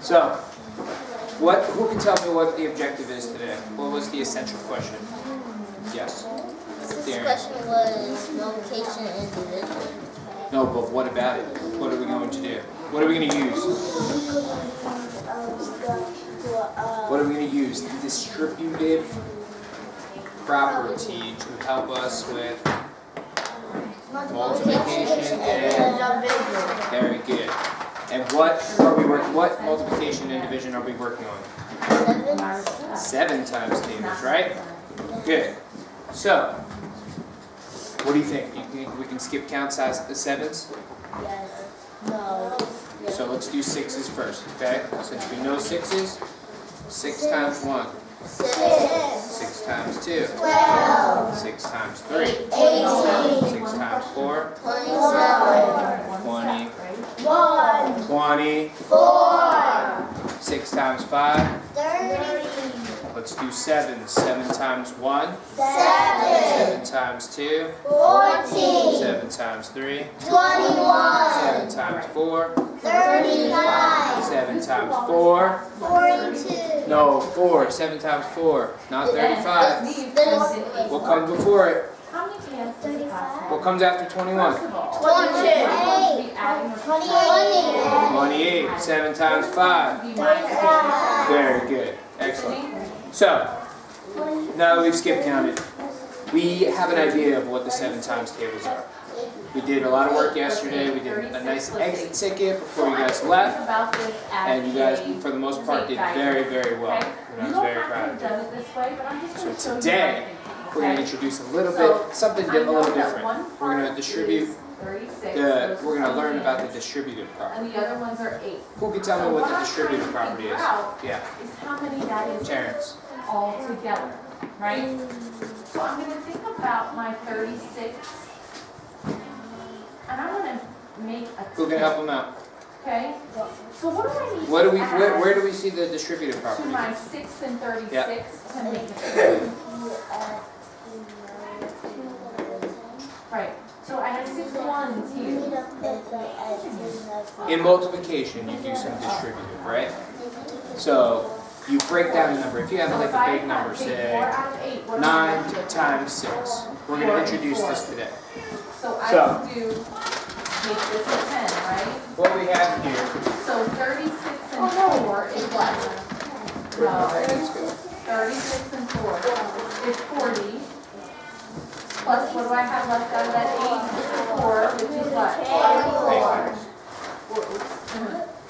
So, who can tell me what the objective is today? What was the essential question? Yes. This question was multiplication and division. No, but what about it? What are we going to do? What are we going to use? What are we going to use? Distributive property to help us with multiplication and very good. And what are we working? What multiplication and division are we working on? 7 times tables, right? Good. So, what do you think? You think we can skip count size the 7s? Yes. No. So let's do 6s first, okay? Since we know 6s, 6 times 1. 6 times 2. 12. 6 times 3. 18. 6 times 4. 27. 20. 1. 20. 4. 6 times 5. 30. Let's do 7. 7 times 1. 7. 7 times 2. 14. 7 times 3. 21. 7 times 4. 35. 7 times 4. 42. No, 4. 7 times 4. Not 35. What comes before it? How many times does it have? What comes after 21? 28. 28. 7 times 5. 35. Very good. Excellent. So, now that we've skip counted, we have an idea of what the 7 times tables are. We did a lot of work yesterday. We did a nice exit ticket before you guys left. And you guys, for the most part, did very, very well. And I was very proud of you. So today, we're going to introduce a little bit, something a little different. We're going to distribute, we're going to learn about the distributive property. And the other ones are 8. Who can tell me what the distributive property is? Yeah, Is how many that is Terrence. all together, right? So I'm going to think about my 36, and I'm going to make a Who can help him out? Okay? So what do I need What do we, to add where do we see the distributive to property? my 6 and 36 Yeah. to make it 2? Right. So I have 6 ones here. In multiplication, you do some distributive, right? So, you break down the number. If you have like a big number, say 9 times 6. We're going to introduce this today. So I So- can do, make this a 10, right? What we have here, So 36 and 4 is what? No, 36 and 4 is 40. Plus, what do I have left out of that 8? 4, which is what?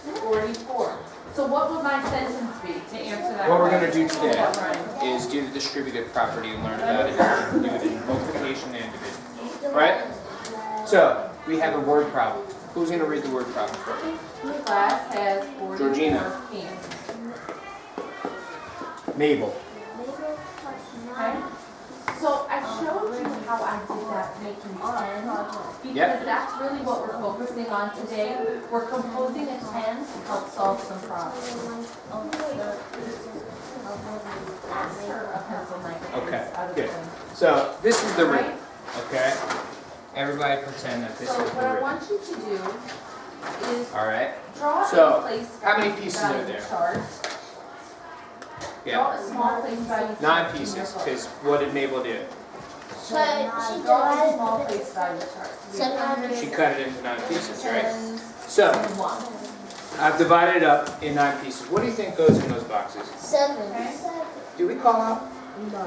44. So what would my sentence be to answer that what we're going to question? do today Right. is do the distributive property and learn about it. And do it in multiplication and division. Right? So, we have a word problem. Who's going to read the word problem first? Class has 44 Georgina. hands. Mabel. Okay? So I showed you how I did that making 10, because Yep. that's really what we're focusing on today. We're composing a 10 to help solve some problems. Ask her a pencil knife. Okay, out of good. the thing. So, this is the Right? root. Okay? Everybody pretend that this So is the what I root. want you to do is Alright? draw So, a place how many pieces are value there? chart. Yeah. Draw a small place value 9 chart. pieces, because what did Mabel do? She Draw a small place value chart. She cut it into 9 pieces, right? Tens So, and 1. I've divided it up in 9 pieces. What do you think goes in those boxes? 7. Okay? Do we call out? No.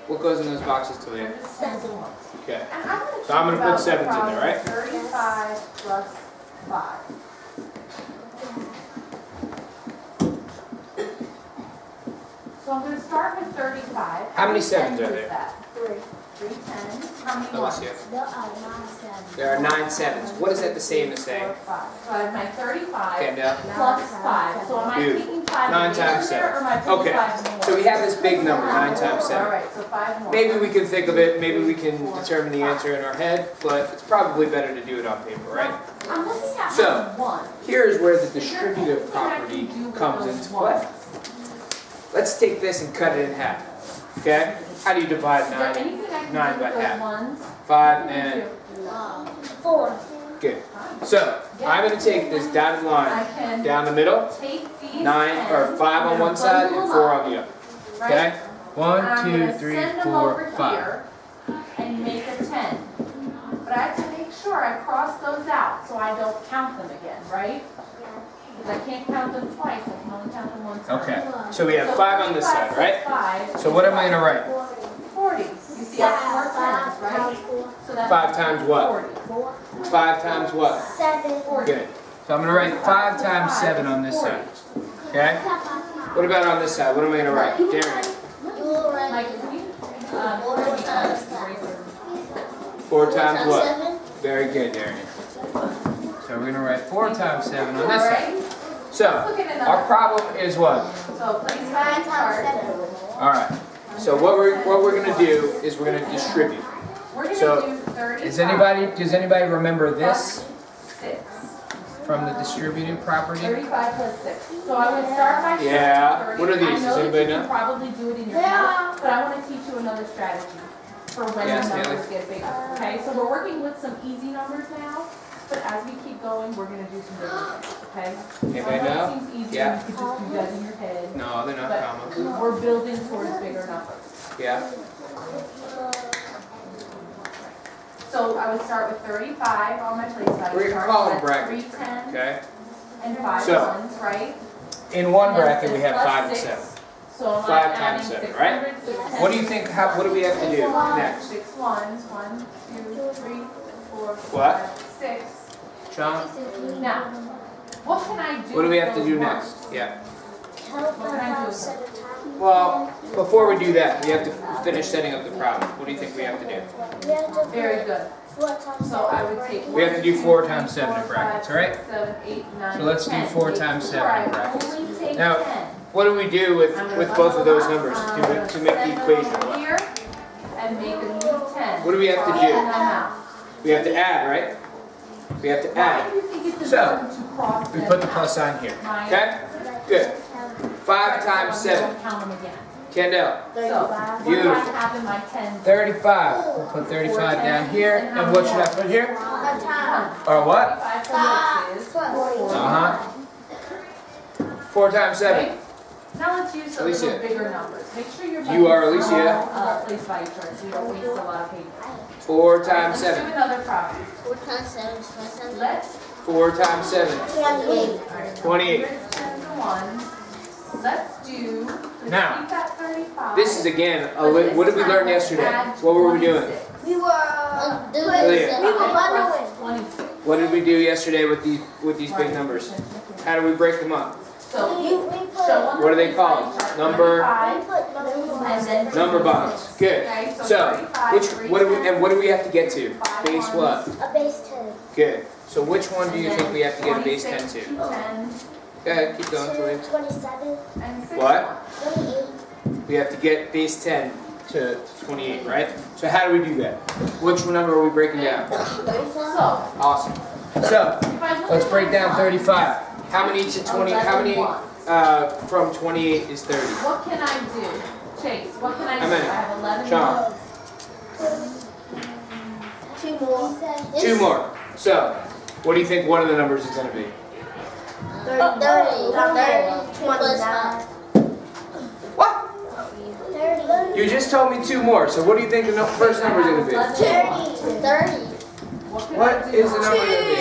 What goes in those boxes to later? 7. Okay. And I'm gonna So I'm gonna talk put about sevens in the there, right? problem 35 plus 5. So I'm gonna start with 35. How many sevens are is there? that? 3. 3 tens. How many Let me ones? see it. There are 9 7. There are 9 sevens. What is that the same as 4, saying? 5. So I have my 35 Okay, now. plus 5. So am I Dude, taking 5 9 in times there, 7. or am I putting Okay, 5 more? so we have this big number, 9 times 7. Alright, so 5 more. Maybe we can think of it, maybe we can determine the answer in our head, but it's probably better to do it on paper, right? I'm looking at So, my 1. Here is where the distributive property comes into play. Let's take this and cut it in half. Okay? How do you divide Is there 9? anything I can 9 do by with those half. ones? 5 and 4. Good. So, I'm gonna take this dotted I line can down the middle, take these 9 or 10, 5 on one side and 4 on the other. right? Okay? And 1, I'm 2, gonna 3, send them 4, over 5. here and make a 10. But I have to make sure I cross those out so I don't count them again, right? Because I can't count them twice, I can only count them once. Okay. So we have 5 on this side, right? 5. So what am I gonna write? 40. You see, I have 4 tens, right? So that's 5 times what? 40. 5 times what? 7. Good. So I'm gonna write 5 times 7 on this side. Okay? What about on this side? What am I gonna write? Darren. You will write Like, can you, 4 times 4 times what? 7. Very good, Darren. So we're gonna write 4 times 7 on this side. Alright? So, our problem is what? So place my chart. Alright. So what we're gonna do is we're gonna distribute. We're So, gonna do 35. Does anybody remember this 6. from the distributed property? 35 plus 6. So I would start by Yeah. 30. What are these? I Does know that anybody you know? can probably do it in your head, but I want to teach you another strategy for when Yes, the numbers Haley. get bigger. Okay, so we're working with some easy numbers now, but as we keep going, we're going to do some bigger ones. Okay? Anybody I know know? it seems easy, Yeah. you could just do that in your head, No, they're not commas. but we're building towards bigger numbers. Yeah. So I would start with 35 on my place value We're gonna chart. call them That's brackets. 3 tens Okay. and 5 So, ones, right? In one And then bracket we six have plus 5 and six. 7. So am 5 I times adding 7, 600, right? 610? What do you think? What do we have to do next? 6 ones, 1, 2, 3, 4, What? 5, 6. Sean? Now, what can I do? What do we with have to those do ones? next? Yeah. Count them out 7 times. Well, before we do that, we have to finish setting up the problem. What do you think we have to do? We have to Very good. 4 times 7. So I would take. We have to do 4 times 7 in 4, brackets, 5, right? 6, 7, 8, 9, So let's do 10. 4 times 7 in I brackets. only take Now, 10. What do we do with both of those numbers I'm to gonna make the send them equation over work? here and make a new 10. What do we have to do? Crossing them out. We have to add, right? We have to Why add. do you think it's So, important to cross We them put the out? plus sign here. Mine. Okay? Good. 5 Right, times so I 7. won't count them again. Kendall. So, what do I Beautiful. have in my 10? 35. We'll put 35 down here. And what should I put here? A time. Or what? 35 for this is 40. Uh-huh. 4 times 7. Okay? Now let's use a Alicia. little bigger numbers. Make sure you're You are making Alicia. small, place value charts so you don't waste a lot of paper. 4 Let's times do 7. another problem. 4 times 7 is 27. Let's 4 times 7. 28. 28. send the ones. Let's do, let's Now, keep that 35. This is again, but this what did we time learn let's yesterday? add What were we doing? 26. We were Leah. bundling. 26. What did we do yesterday with these big numbers? How do we break them up? So We you put show on the What are they place called? value chart Number- 35, numbers. and then Number bonds. Good. Okay, so So, 35, what do we have to get to? Base what? A base 10. Good. So which one do you think we have to get a base 10 26, to? 10, Go ahead, keep going, Julia. 27. and 6. What? 28. We have to get base 10 to 28, right? So how do we do that? Which number are we breaking down? 34. So, Awesome. So, if I look let's at break my down ones, 35. How many to 20, how many from 28 is 30? what can I do? Chase, what can I do? How many? I have 11 Sean. ones. 2 more. 2 more. So, what do you think one of the numbers is going to be? 30. 30. 29. What? 30. You just told me 2 more. So what do you think the first number is going to be? 30. What can I What do? is the number going to be?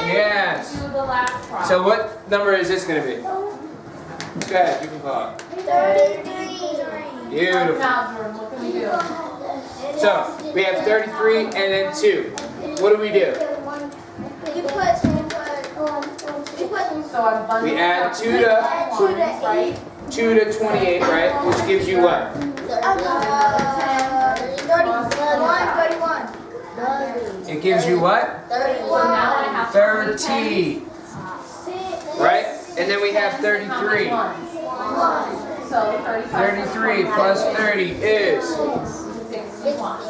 Yes. Do the last problem. So what number is this going to be? Go ahead, you can call it. 33. Beautiful. Now, Jordan, what can we do? So, we have 33 and then 2. What do we do? So I'm bundling We add up 2 to- ones, right? 2 to 28, right? Which gives you what? 31. It gives you what? So now I have 30. Right? And then we have How 33. many ones? So 35. 33 plus 30 is 61.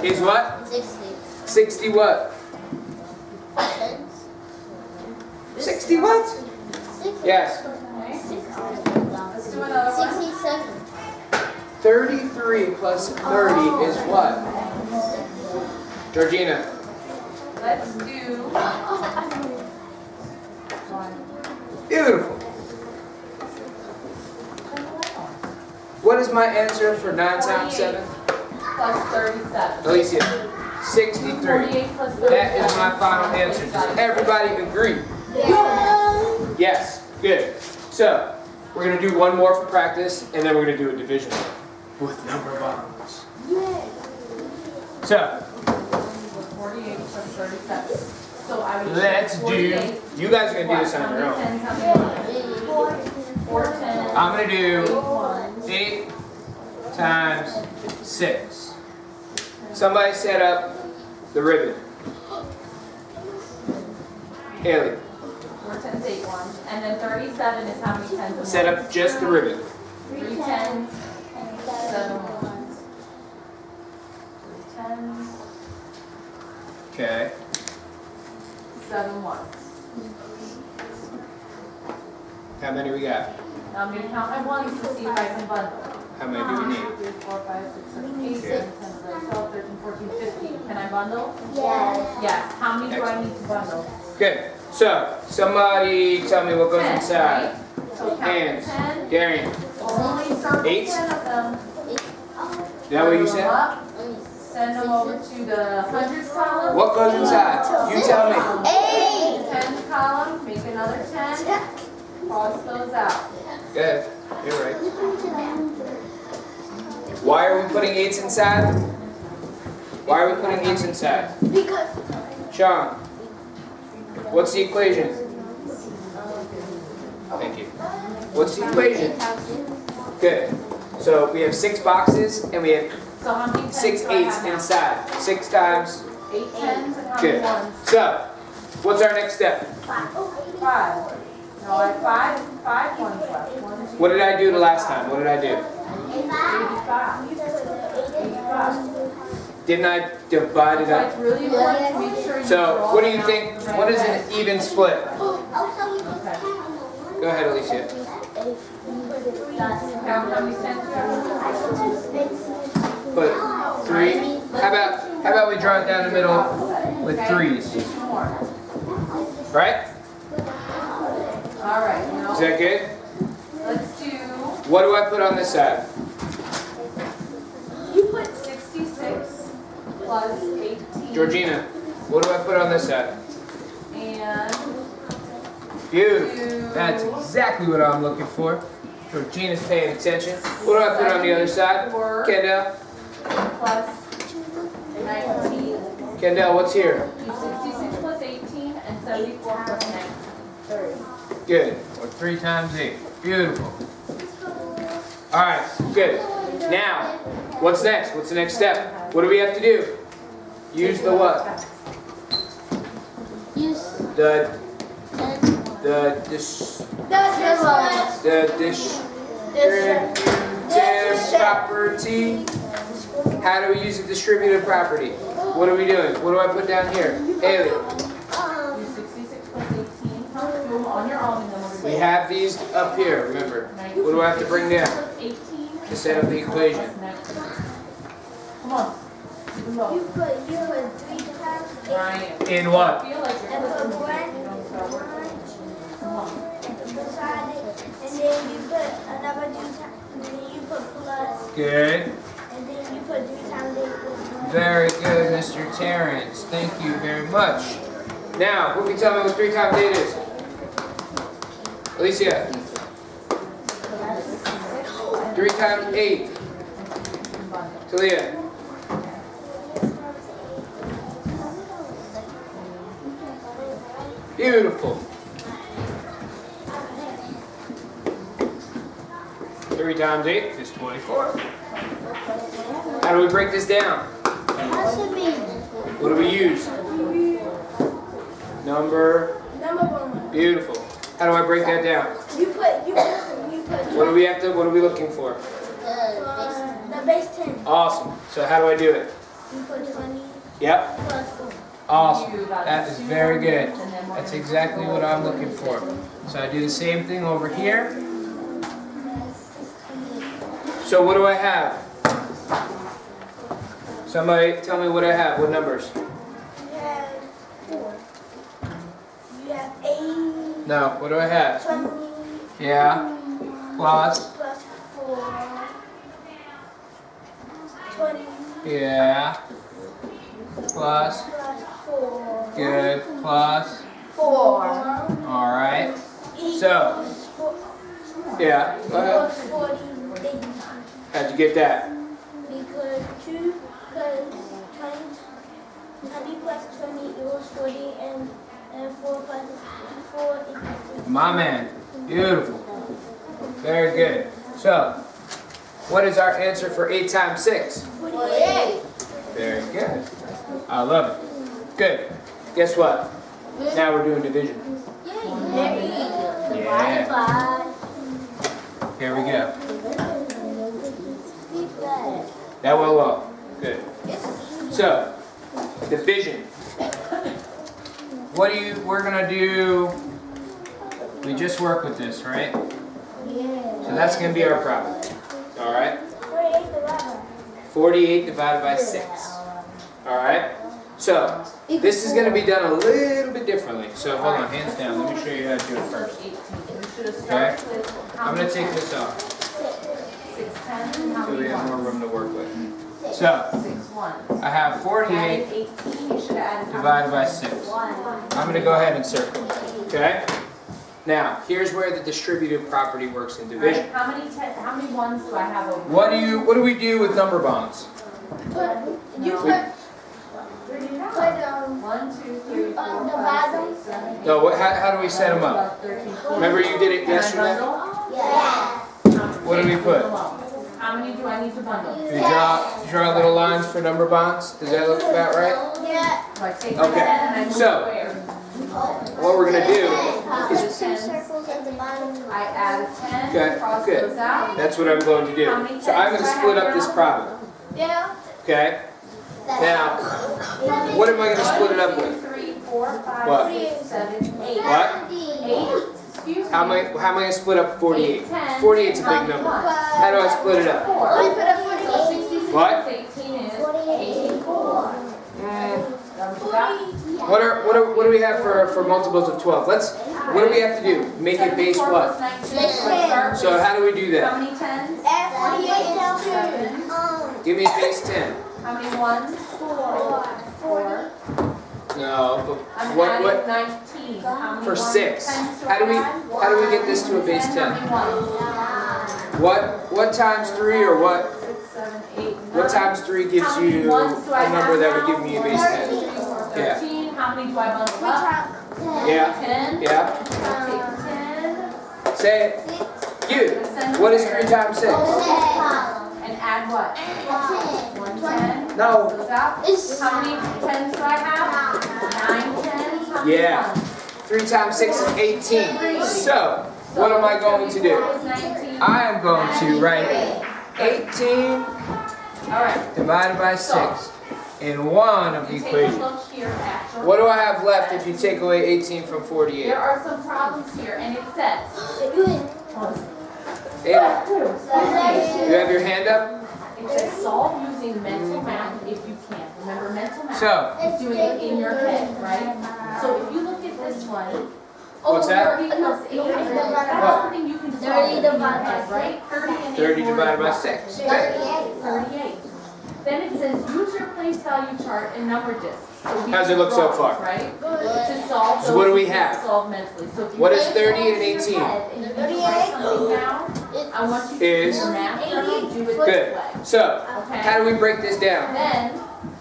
is what? 60. 60 what? 60 what? Yes. Let's do another one. 67. 33 plus 30 is what? Georgina. let's do. Beautiful. What is my answer for 9 times 7? Plus 37. Alicia, 63. 48 plus 37. That is my final answer. Does everybody agree? Yes. Good. So, we're going to do one more for practice, and then we're going to do a division with number bonds. So, 48 plus 37. So I would. let's do, 48. you guys are going to do this What? on your How own. many tens, how many ones? 4 tens. I'm going to do Ones. 8 times 6. Somebody set up the ribbon. Haley, 4 tens, 8 ones. And then 37 is how many tens and ones? set up just the ribbon. 3 tens, 7 ones. 3 tens, Okay. 7 ones. How many we got? Now I'm gonna count my ones to see if I can bundle. How many do we need? 1, 2, 3, 4, 5, 6, 7, 8, Okay. 9, 10, 11, 12, 13, 14, 15. Can I bundle? Yes. Yes. How many do I need to bundle? Good. So, somebody tell me what goes 10, inside. right? So count Hands. 10. Darian, Only circle 8? 10 of them. is that what you Bundle them said? up, send them over to the hundreds column. What goes inside? You tell me. 10 column, make another 10. Cross those out. Good. You're right. Why are we putting 8s inside? Why are we putting 8s inside? Because Sean, what's the equation? Thank you. What's the equation? Good. So we have 6 boxes and we have So how many 6 tens do I 8s have now? inside. 6 times. 8 tens and how many Good. ones? So, what's our next step? 5. No, I have 5 ones left. 1, 2, What did I do the last time? What did I do? 85. 85. Didn't I divide it So up? it's really important to make sure you So, draw what do you them think? out the right What is way. an even split? Okay. Go ahead, Alicia. Count how many tens you have. Put 3. How about we draw it down the middle with 3s? 2 more. Right? All right, now Is that good? let's do What do I put on this side? you put 66 plus 18. Georgina, what do I put on this side? And Beautiful. That's exactly what I'm looking for. Georgina's paying attention. What do I put on the other side? 4 Kendall? plus 19. Kendall, what's here? Do 66 plus 18 and 74 plus 19. Good. Or 3 times 8. Beautiful. All right, good. Now, what's next? What's the next step? What do we have to do? Use the what? use The distributive property. How do we use a distributive property? What are we doing? What do I put down here? Haley. Do 66 plus 18. Do them on your own and then we're We have these up here, remember. What do I have to bring down 18 to set up the equation? plus 19. Come on. Do them both. put 3 times Ryan. In what? I feel like you're and putting put me. 1 Don't start working. Come on. beside it, and then you put another 2 times, and then you put plus, Good. and then you put 3 times 8. Very good, Mr. Terrence. Thank you very much. Now, who can tell me what 3 times 8 is? Alicia. 3 times 8. Talia. Beautiful. 3 times 8 is 24. How do we break this down? What do we use? Number. Beautiful. How do I break that down? You put What do we have to, what are we looking for? the base 10. Awesome. So how do I do it? You put 20 Yep. plus 4. Awesome. That is very good. That's exactly what I'm looking for. So I do the same thing over here. So what do I have? Somebody tell me what I have. What numbers? You have No, what do I have? 20 Yeah. Plus. plus 4. 20 Yeah. Plus. plus 4. Good. Plus. 4. Alright. So. Yeah. Go ahead. Equals 48. How'd you get that? Because 20 plus 20 equals 40 and 4 plus 4 equals My man. Beautiful. Very good. So, what is our answer for 8 times 6? 48. Very good. I love it. Good. Guess what? Now we're doing division. Yeah. Bye. Here we go. Bye. That went well. Good. So, division. We're gonna do, we just work with this, right? So that's gonna be our problem. All right? 48 divided by 6. All right? So, this is gonna be done a little bit differently. So hold on, hands down. Let me show you how to do it first. 18. You should have Okay. started with how I'm gonna many take ones? this off 6 tens, how so we many have more ones? room to work with. So, 6 ones. I have Added 48 18, you should have added. divided by 6. I'm gonna go ahead and circle. Okay? Now, here's where the distributive property works in division. Right, how many ones do I have over? What do we do with number bonds? You We- put 1, 2, 3, 4, on the 5, bottom? 6, 7, 8. No, how do we set them up? 13, 14. Remember you did it Can I yesterday? bundle? Yeah. What do we put? How many do I need to bundle? You draw little lines for number bonds? Does that look about right? Yeah. So I take Okay, 10 and I move so- where? What we're gonna do Put is, 2 circles at the bottom. I add a 10, Okay, cross good. those out. that's what I'm going to do. So I'm gonna split up this problem, Yeah. okay? Now, what am I gonna split it up with? 2, 3, 4, 5, What? 6, 7, 8. What? 8, excuse me. How am I gonna split up 48? 8, 10, 48's a big number. How do I split it up? 4. I put a So 48. 66 What? plus 18 is 84. What do we have for multiples of 12? What do we have to do? Make it base 74 what? plus 19. So I start with- So how do we do How that? many tens? 48 Give me a base 10. How many ones? 4. No, but I'm what, adding 19. How many for ones? 6? Tens do How do I we, add? how do we get this to a base 10? How many ones? What times 3 or what 6, 7, 8, 9. What times 3 gives How many you ones do I a number have that would now? give me a base 10? 13. 13. How many do I bundle up? Yeah, 10. yeah. Take 10. Say it. You. What is 3 times 6? And add what? 1 10. No. Goes out. How many tens do I have? 9 tens. How many Yeah. ones? 3 times 6 is 18. So, what am I going to do? Is 19. I am going to write 18 All right. divided by 6 in one of the You take a equations. look here at your. What do I have left if you take away 18 from 48? There are some problems here, and it says. Ada, you have your hand up? It says solve using mental math if you can. Remember, mental math So, is doing it in your head, right? So if you look at this one. What's that? 30 plus 8. That's What? something you can solve 30 in your divided by head, right? 30 and 30 8 divided by what? 6. Okay. 38. Then it says use your place value chart and number discs. So we How's it can look so draw, far? Right? To solve So what do we those, have? Solve mentally. So if you What is write 30 those and in your 18? head and you write something down, I want you to Is- do your math journal, do it this Good. way. So, Okay? how do we break this down? Then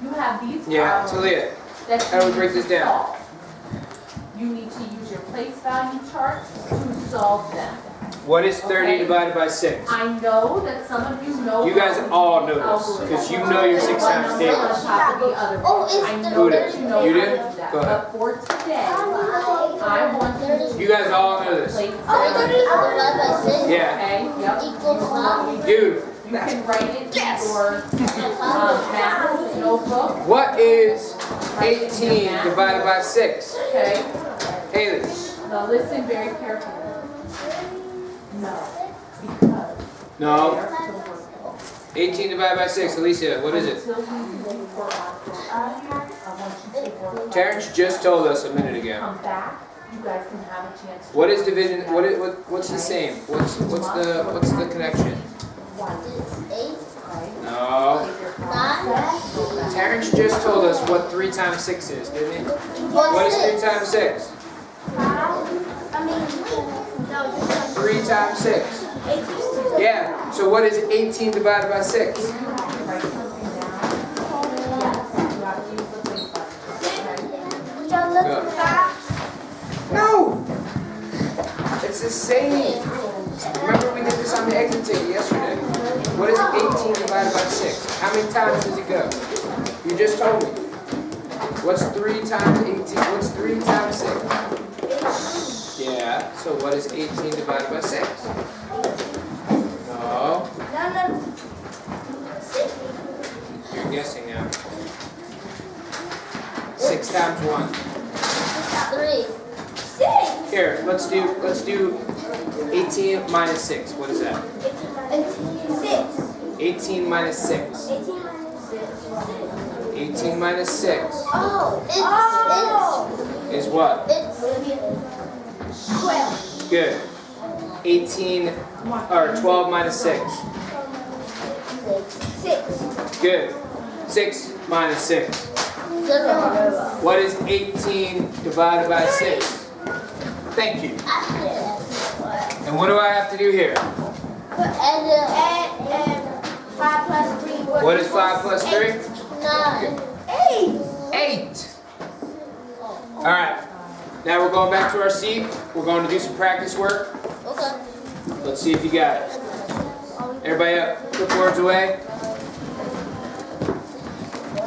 you have these Yeah, problems Talia. that how do we you break need this to down? solve. You need to use your place value chart to solve them. What is 30 Okay. divided by 6? I know that some of you know. You guys all know this, algorithm. because you know your 6 times One number tables. on top of the other. Oh, it's I the- know Who that did? you know You how to did? do that. Go ahead. But for today, I want you to You guys all know this. place Oh, 30 divided by 6 Yeah. Okay, yep. equals what? Dude, You can write it in your math notebook, what is 18 divided by 6? okay? Haley. Now listen very carefully. No, because No. they're still working. 18 divided by 6. Alicia, what is it? Until we work out, I want you to work. Terrence just told us a minute ago. Come back you guys can have a chance to. What is division? What's the same? What's the connection? Okay? No. Take your process. Terrence just told us what 3 times 6 is, didn't he? What is 3 times 6? 3 times 6. 18. Yeah. So what is 18 divided by 6? If you have to write something down, yes, you have to use the think button. Y'all look at that. No. It's the same. Remember we did this on the exit ticket yesterday. What is 18 divided by 6? How many times does it go? You just told me. What's 3 times 18? What's 3 times 6? Yeah. So what is 18 divided by 6? No. No. You're guessing now. 6 times 1. 6. Here, let's do 18 minus 6. What is that? 6. 18 minus 6. 18 minus 6. 18 minus 6 Oh. is what? It's 12. Good. 18 or 12 minus 6. 6. Good. 6 minus 6. What is 18 divided by 6? Thank you. And what do I have to do here? And 5 plus 3. What is 5 plus 3? 8. 8. All right. Now we're going back to our seat. We're going to do some practice work. Let's see if you got it. Everybody up. Clipboards away.